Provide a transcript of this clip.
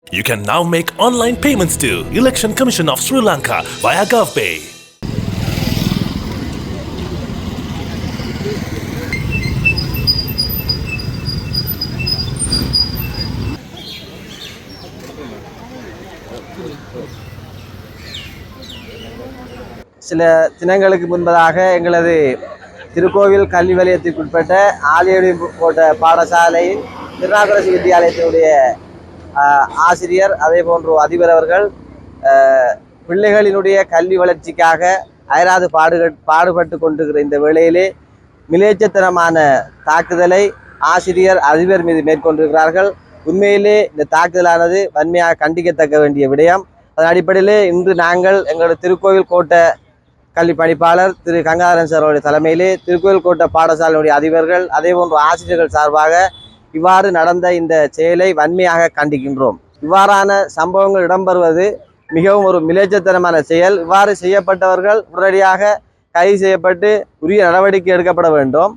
You can now make online payments to Election Commission of Sri Lanka via GovPay. சில தினங்களுக்கு முன்பதாக எங்களது திருக்கோவில் கல்வி வலயத்திற்குட்பட்ட ஆலியடி கோட்ட பாடசாலையின் திருநாகரசு வித்தியாலயத்தினுடைய ஆசிரியர் அதே போன்று அதிபர் அவர்கள் பிள்ளைகளினுடைய கல்வி வளர்ச்சிக்காக அயராது பாடுபட்டு கொண்டிருக்கிற இந்த வேளையிலே மிலேச்சத்தனமான தாக்குதலை ஆசிரியர் அதிபர் மீது மேற்கொண்டிருக்கிறார்கள். உண்மையிலே இந்த தாக்குதலானது வன்மையாக கண்டிக்கத்தக்க வேண்டிய விடயம். அதன் அடிப்படையிலே இன்று நாங்கள் எங்களது திருக்கோவில் கோட்ட கல்வி பணிப்பாளர் திரு கங்காதரன் சார் அவருடைய தலைமையிலே திருக்கோவில் கோட்ட பாடசாலையுடைய அதிபர்கள் அதே போன்று ஆசிரியர்கள் சார்பாக இவ்வாறு நடந்த இந்த செயலை வன்மையாக கண்டிக்கின்றோம். இவ்வாறான சம்பவங்கள் இடம்பெறுவது மிகவும் ஒரு மிலேச்சத்தனமான செயல். இவ்வாறு செய்யப்பட்டவர்கள் உடனடியாக கைது செய்யப்பட்டு உரிய நடவடிக்கை எடுக்கப்பட வேண்டும்.